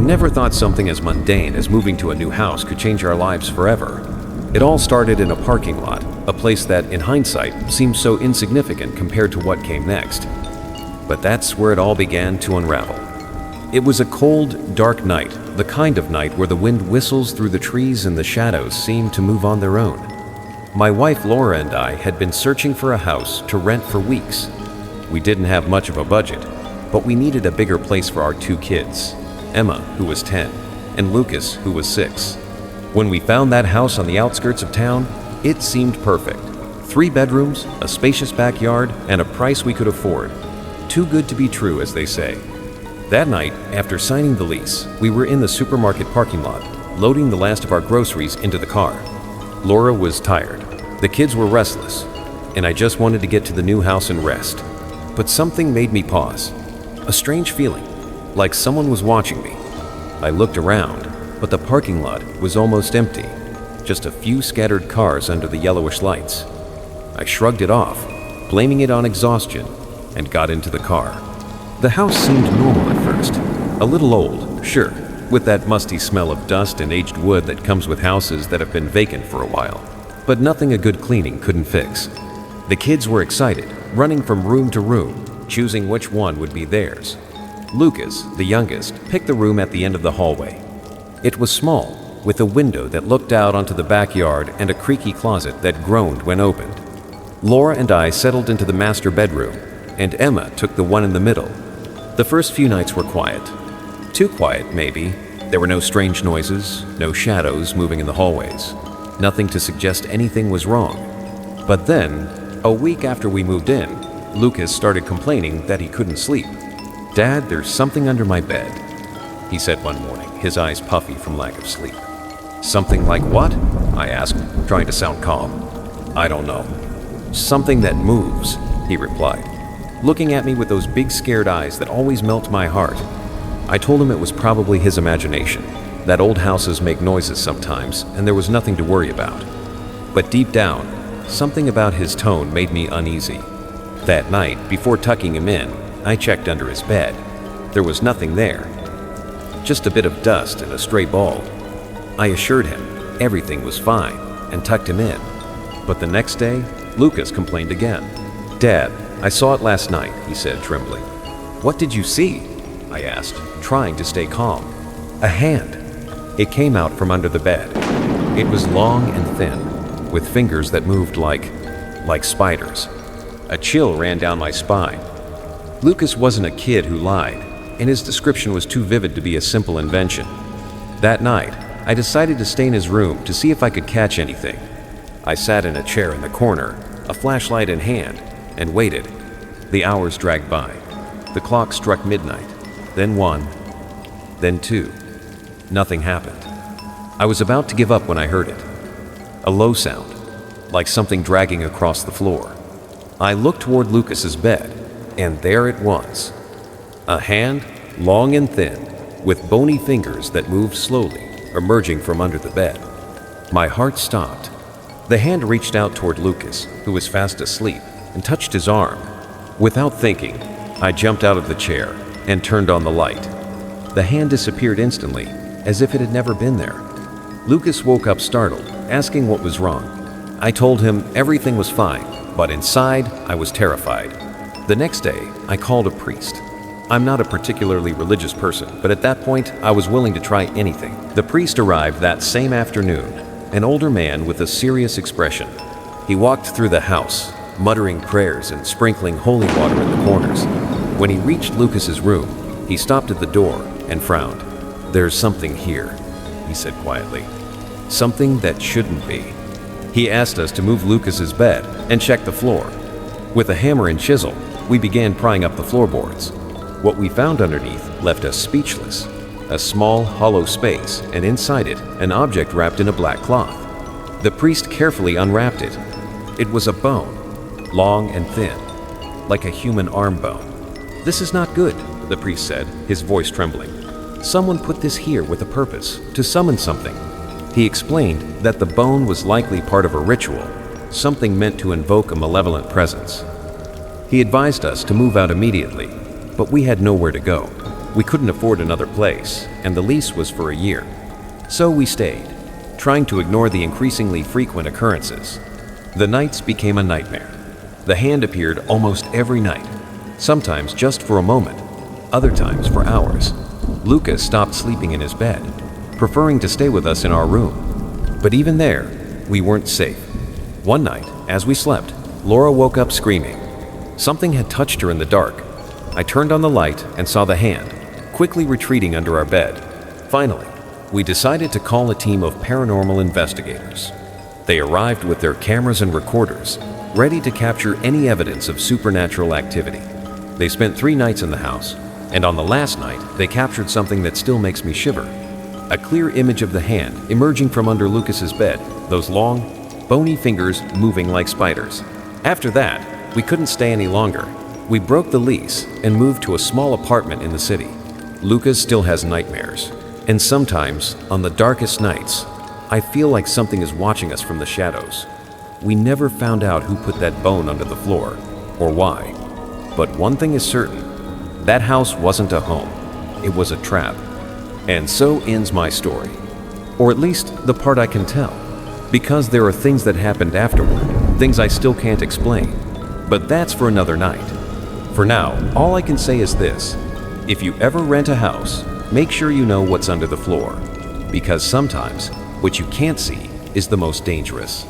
never thought something as mundane as moving to a new house could change our lives forever. It all started in a parking lot, a place that, in hindsight, seems so insignificant compared to what came next. But that's where it all began to unravel. It was a cold, dark night, the kind of night where the wind whistles through the trees and the shadows seem to move on their own. My wife Laura and I had been searching for a house to rent for weeks. We didn't have much of a budget, but we needed a bigger place for our 2 kids, Emma, who was 10, and Lucas, who was 6. When we found that house on the outskirts of town, it seemed perfect. 3 bedrooms, a spacious backyard, and a price we could afford. Too good to be true, as they say. That night, after signing the lease, we were in the supermarket parking lot, loading the last of our groceries into the car. Laura was tired. The kids were restless, and I just wanted to get to the new house and rest. But something made me pause. A strange feeling, like someone was watching me. I looked around, but the parking lot was almost empty. Just a few scattered cars under the yellowish lights. I shrugged it off, blaming it on exhaustion, and got into the car. The house seemed normal at first. A little old, sure, with that musty smell of dust and aged wood that comes with houses that have been vacant for a while. But nothing a good cleaning couldn't fix. The kids were excited, running from room to room, choosing which one would be theirs. Lucas, the youngest, picked the room at the end of the hallway. It was small, with a window that looked out onto the backyard and a creaky closet that groaned when opened. Laura and I settled into the master bedroom, and Emma took the one in the middle. The first few nights were quiet. Too quiet, maybe. There were no strange noises, no shadows moving in the hallways. Nothing to suggest anything was wrong. But then, a week after we moved in, Lucas started complaining that he couldn't sleep. "Dad, there's something under my bed," he said one morning, his eyes puffy from lack of sleep. "Something like what?" I asked, trying to sound calm. "I don't know." "Something that moves," he replied, looking at me with those big scared eyes that always melt my heart. I told him it was probably his imagination, that old houses make noises sometimes, and there was nothing to worry about. But deep down, something about his tone made me uneasy. That night, before tucking him in, I checked under his bed. There was nothing there, just a bit of dust and a stray ball. I assured him everything was fine and tucked him in. But the next day, Lucas complained again. "Dad, I saw it last night," he said, trembling. "What did you see?" I asked, trying to stay calm. "A hand." It came out from under the bed. It was long and thin, with fingers that moved like spiders. A chill ran down my spine. Lucas wasn't a kid who lied, and his description was too vivid to be a simple invention. That night, I decided to stay in his room to see if I could catch anything. I sat in a chair in the corner, a flashlight in hand, and waited. The hours dragged by. The clock struck midnight, then 1, then 2. Nothing happened. I was about to give up when I heard it. A low sound, like something dragging across the floor. I looked toward Lucas's bed, and there it was. A hand, long and thin, with bony fingers that moved slowly, emerging from under the bed. My heart stopped. The hand reached out toward Lucas, who was fast asleep, and touched his arm. Without thinking, I jumped out of the chair and turned on the light. The hand disappeared instantly, as if it had never been there. Lucas woke up startled, asking what was wrong. I told him everything was fine, but inside, I was terrified. The next day, I called a priest. I'm not a particularly religious person, but at that point, I was willing to try anything. The priest arrived that same afternoon, an older man with a serious expression. He walked through the house, muttering prayers and sprinkling holy water in the corners. When he reached Lucas's room, he stopped at the door and frowned. "There's something here," he said quietly. "Something that shouldn't be." He asked us to move Lucas's bed and check the floor. With a hammer and chisel, we began prying up the floorboards. What we found underneath left us speechless. A small, hollow space, and inside it, an object wrapped in a black cloth. The priest carefully unwrapped it. It was a bone, long and thin, like a human arm bone. "This is not good," the priest said, his voice trembling. "Someone put this here with a purpose, to summon something." He explained that the bone was likely part of a ritual, something meant to invoke a malevolent presence. He advised us to move out immediately, but we had nowhere to go. We couldn't afford another place, and the lease was for a year. So we stayed, trying to ignore the increasingly frequent occurrences. The nights became a nightmare. The hand appeared almost every night, sometimes just for a moment, other times for hours. Lucas stopped sleeping in his bed, preferring to stay with us in our room. But even there, we weren't safe. One night, as we slept, Laura woke up screaming. Something had touched her in the dark. I turned on the light and saw the hand, quickly retreating under our bed. Finally, we decided to call a team of paranormal investigators. They arrived with their cameras and recorders, ready to capture any evidence of supernatural activity. They spent 3 nights in the house, and on the last night, they captured something that still makes me shiver. A clear image of the hand emerging from under Lucas's bed, those long, bony fingers moving like spiders. After that, we couldn't stay any longer. We broke the lease and moved to a small apartment in the city. Lucas still has nightmares, and sometimes, on the darkest nights, I feel like something is watching us from the shadows. We never found out who put that bone under the floor, or why. But one thing is certain, that house wasn't a home, it was a trap. And so ends my story, or at least the part I can tell, because there are things that happened afterward, things I still can't explain. But that's for another night. For now, all I can say is this: if you ever rent a house, make sure you know what's under the floor, because sometimes what you can't see is the most dangerous.